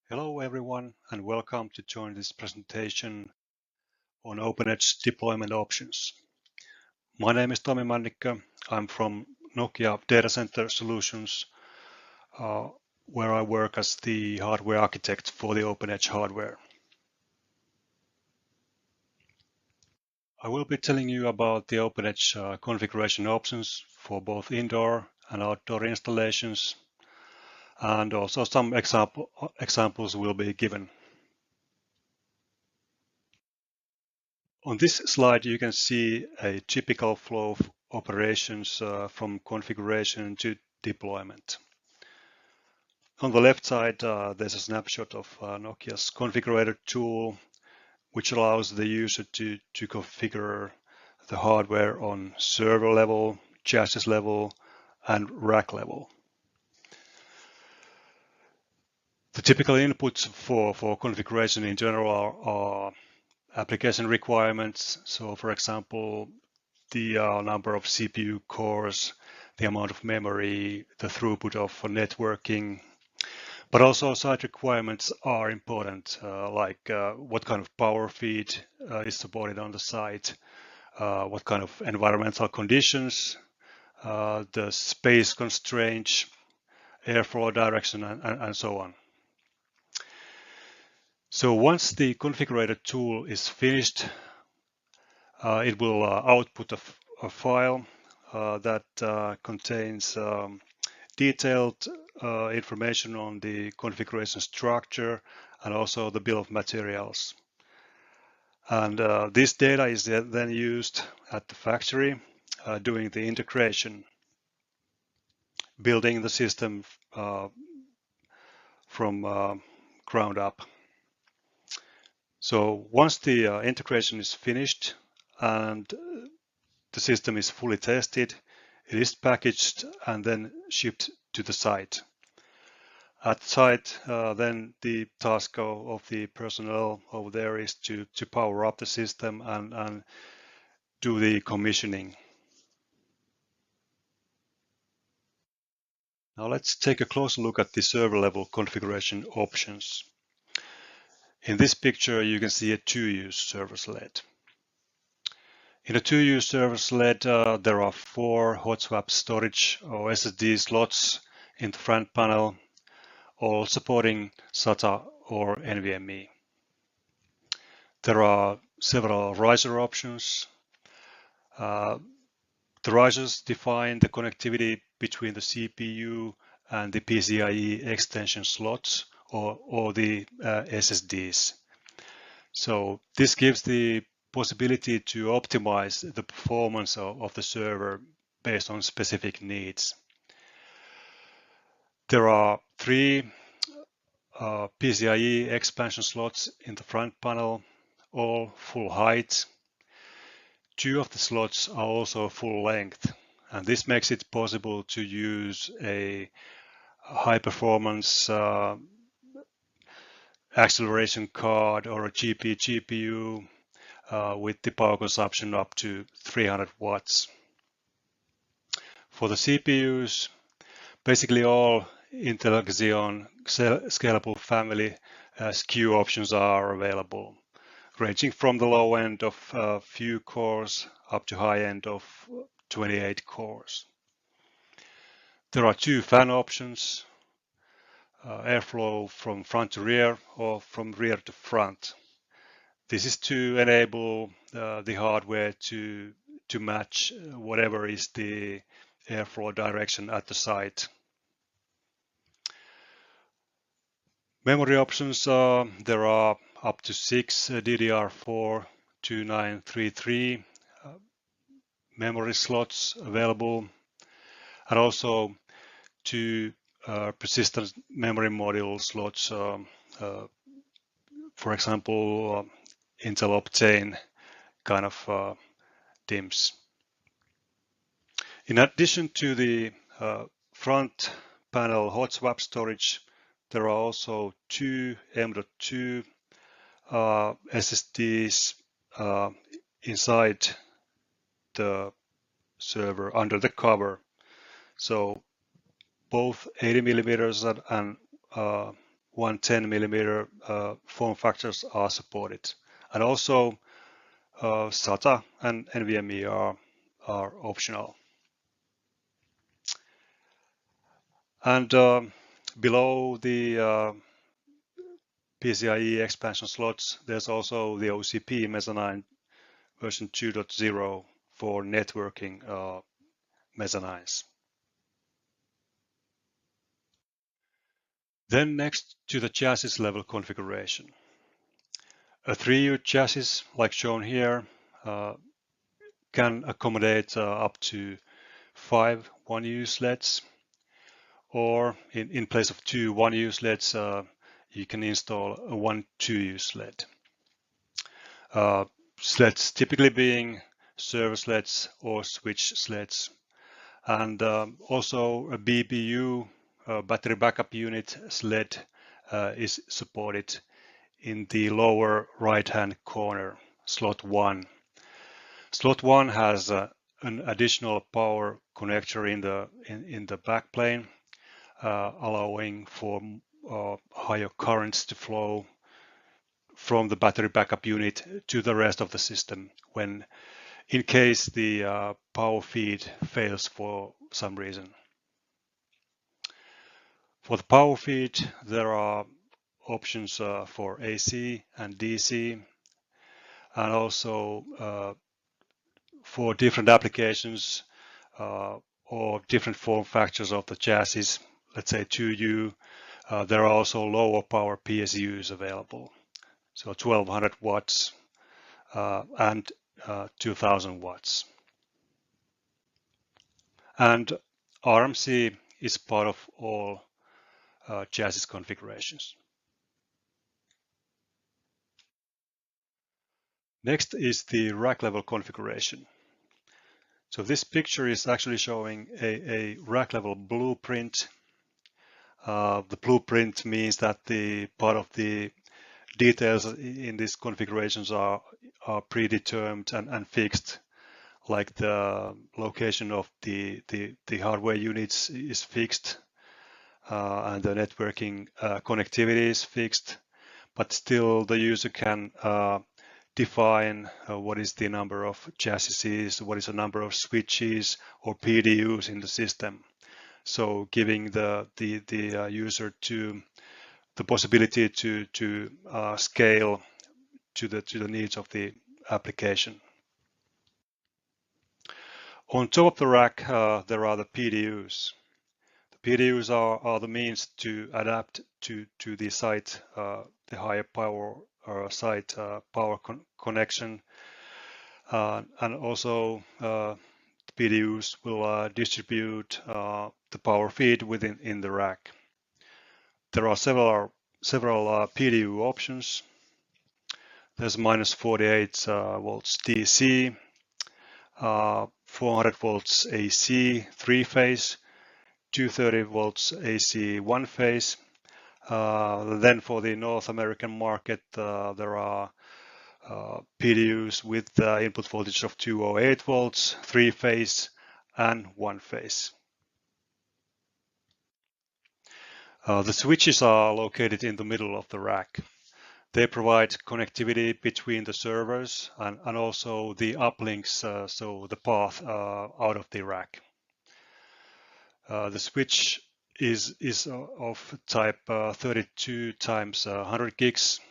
Hello everyone and welcome to join this presentation on OpenEdge deployment options. My name is Tomi Mannikka. I'm from Nokia Data Center Solutions, where I work as the hardware architect for the OpenEdge hardware. I will be telling you about the OpenEdge configuration options for both indoor and outdoor installations, and also some examples will be given. On this slide, you can see a typical flow of operations from configuration to deployment. On the left side, there's a snapshot of Nokia's configurator tool, which allows the user to configure the hardware on server level, chassis level, and rack level. The typical inputs for configuration in general are application requirements. So, for example, the number of CPU cores, the amount of memory, the throughput of networking, but also site requirements are important, like what kind of power feed is supported on the site, what kind of environmental conditions, the space constraints, airflow direction, and so on. So once the configurator tool is finished, it will output a file that contains detailed information on the configuration structure and also the bill of materials. And this data is then used at the factory doing the integration, building the system from ground up. So once the integration is finished and the system is fully tested, it is packaged and then shipped to the site. At site, then the task of the personnel over there is to power up the system and do the commissioning. Now let's take a closer look at the server level configuration options. In this picture, you can see a 2U server sled. In a 2U server sled, there are 4 hot swap storage or SSD slots in the front panel, all supporting SATA or NVMe. There are several riser options. The risers define the connectivity between the CPU and the PCIe extension slots or the SSDs. So this gives the possibility to optimize the performance of the server based on specific needs. There are 3 PCIe expansion slots in the front panel, all full height. 2 of the slots are also full length, and this makes it possible to use a high performance acceleration card or a GPU with the power consumption up to 300 watts. For the CPUs, basically all Intel Xeon scalable family SKU options are available, ranging from the low end of a few cores up to high end of 28 cores. There are 2 fan options, airflow from front to rear or from rear to front. This is to enable the hardware to match whatever is the airflow direction at the site. Memory options, there are up to 6 DDR4 2933 memory slots available, and also 2 persistent memory module slots, for example, Intel Optane kind of DIMMs. In addition to the front panel hot swap storage, there are also 2 M.2 SSDs inside the server under the cover. So both 80 millimeters and 110mm form factors are supported, and also SATA and NVMe are optional. And below the PCIe expansion slots, there's also the OCP mezzanine version 2.0 for networking mezzanines. Then next to the chassis level configuration. A 3U chassis, like shown here, can accommodate up to 5 1U sleds, or in place of 2 1U sleds, you can install a 1 2U sled. Sleds typically being server sleds or switch sleds, and also a BBU battery backup unit sled is supported in the lower right hand corner, slot 1. Slot 1 has an additional power connector in the backplane, allowing for higher currents to flow from the battery backup unit to the rest of the system when, in case the power feed fails for some reason. For the power feed, there are options for AC and DC, and also for different applications or different form factors of the chassis, let's say 2U, there are also lower power PSUs available. So 1200 watts and 2000 watts. And RMC is part of all chassis configurations. Next is the rack level configuration. So this picture is actually showing a rack level blueprint. The blueprint means that the part of the details in these configurations are predetermined and fixed, like the location of the hardware units is fixed, and the networking connectivity is fixed, but still the user can define what is the number of chassis, what is the number of switches or PDUs in the system. So giving the user to the possibility to scale to the needs of the application. On top of the rack, there are the PDUs. The PDUs are the means to adapt to the site, the higher power site power connection, and also the PDUs will distribute the power feed within the rack. There are several PDU options. There's -48 volts DC, 400 volts AC 3-phase, 230 volts AC 1-phase. Then for the North American market, there are PDUs with input voltage of 208 volts, 3-phase and 1-phase. The switches are located in the middle of the rack. They provide connectivity between the servers and also the uplinks, so the path out of the rack. The switch is of type 32 times 100 gigs,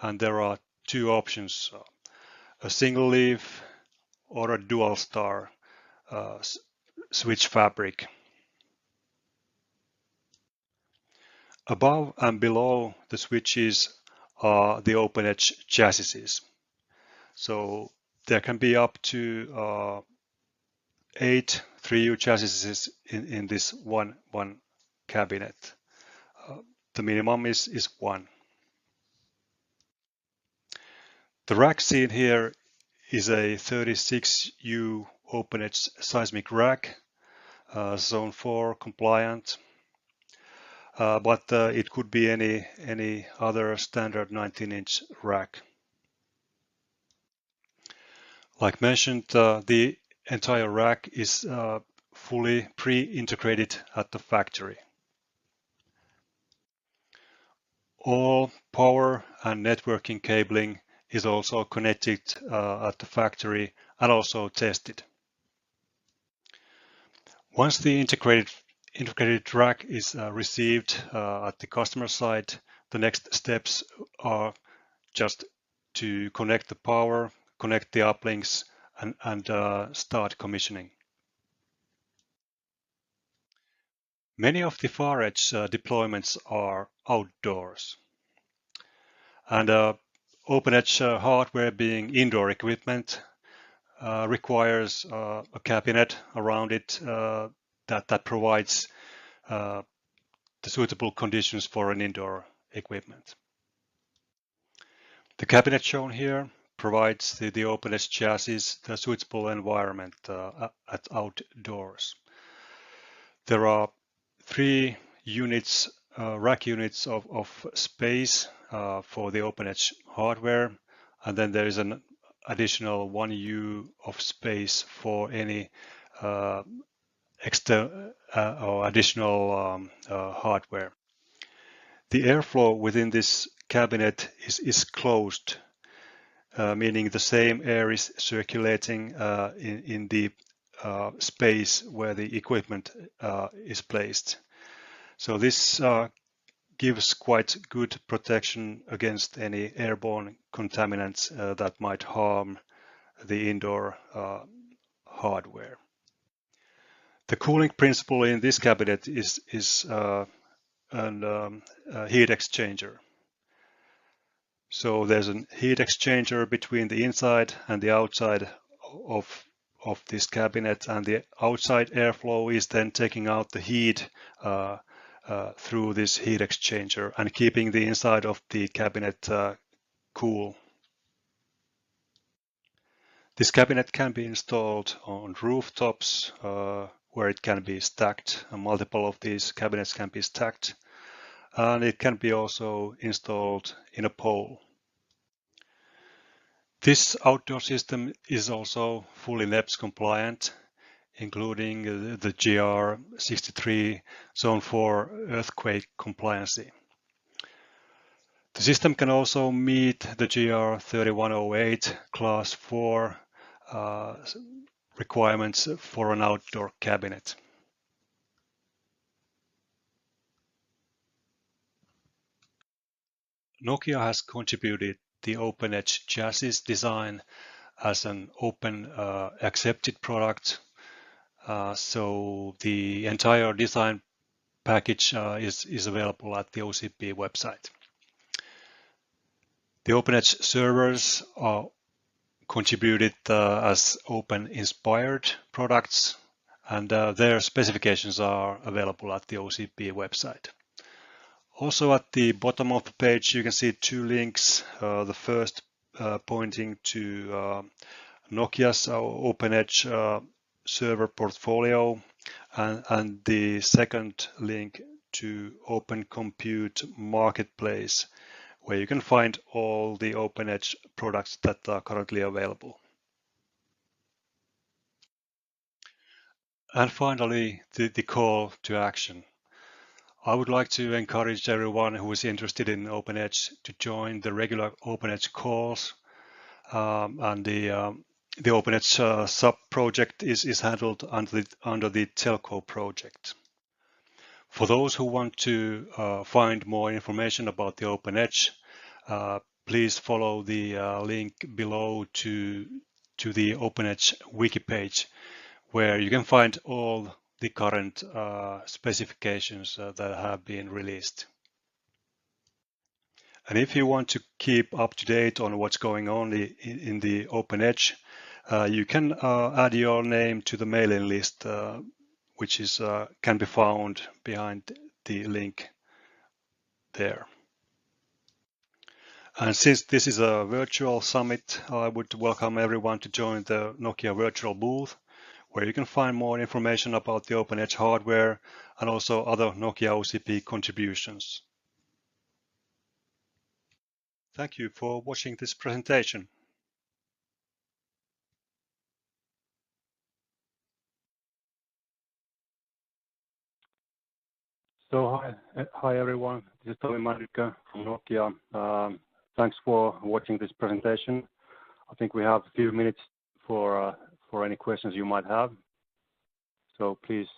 and there are two options, a single leaf or a dual star switch fabric. Above and below the switches are the open edge chassis. So there can be up to 8 3U chassis in this one cabinet. The minimum is 1. The rack seen here is a 36U open edge seismic rack, Zone 4 compliant, but it could be any other standard 19-inch rack. Like mentioned, the entire rack is fully pre-integrated at the factory. All power and networking cabling is also connected at the factory and also tested. Once the integrated rack is received at the customer site, the next steps are just to connect the power, connect the uplinks, and start commissioning. Many of the far edge deployments are outdoors. And open edge hardware being indoor equipment requires a cabinet around it that provides the suitable conditions for an indoor equipment. The cabinet shown here provides the open edge chassis the suitable environment at outdoors. There are 3 units, rack units of space for the open edge hardware, and then there is an additional 1 U of space for any extra or additional hardware. The airflow within this cabinet is closed, meaning the same air is circulating in the space where the equipment is placed. So this gives quite good protection against any airborne contaminants that might harm the indoor hardware. The cooling principle in this cabinet is a heat exchanger. So there's a heat exchanger between the inside and the outside of this cabinet, and the outside airflow is then taking out the heat through this heat exchanger and keeping the inside of the cabinet cool. This cabinet can be installed on rooftops where it can be stacked. Multiple of these cabinets can be stacked, and it can be also installed in a pole. This outdoor system is also fully NEPS compliant, including the GR 63 Zone 4 earthquake compliancy. The system can also meet the GR 3108 Class 4 requirements for an outdoor cabinet. Nokia has contributed the OpenEdge chassis design as an open accepted product. So the entire design package is available at the OCP website. The OpenEdge servers are contributed as open inspired products, and their specifications are available at the OCP website. Also at the bottom of the page you can see 2 links, the first pointing to Nokia's OpenEdge server portfolio, and the second link to Open Compute Marketplace, where you can find all the OpenEdge products that are currently available. And finally, the call to action. I would like to encourage everyone who is interested in OpenEdge to join the regular OpenEdge calls, and the OpenEdge sub-project is handled under the Telco project. For those who want to find more information about the OpenEdge, please follow the link below to the OpenEdge wiki page, where you can find all the current specifications that have been released. And if you want to keep up to date on what's going on in the OpenEdge, you can add your name to the mailing list, which is can be found behind the link there. And since this is a virtual summit, I would welcome everyone to join the Nokia virtual booth, where you can find more information about the OpenEdge hardware and also other Nokia OCP contributions. Thank you for watching this presentation. So hi everyone. This is Tomi Männikkä from Nokia. Thanks for watching this presentation. I think we have a few minutes for any questions you might have. So please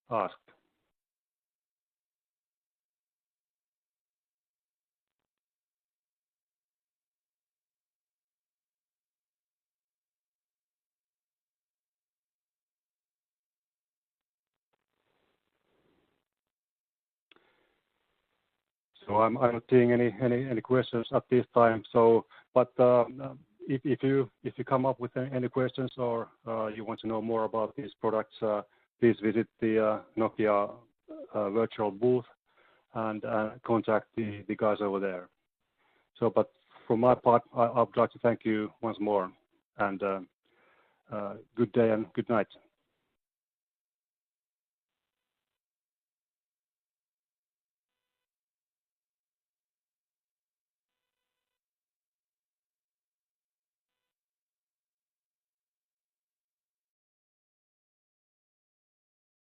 ask. So I'm not seeing any questions at this time. So, but if you come up with any questions or you want to know more about these products, please visit the Nokia virtual booth and contact the guys over there. So, but for my part, I would like to thank you once more, and good day and good night.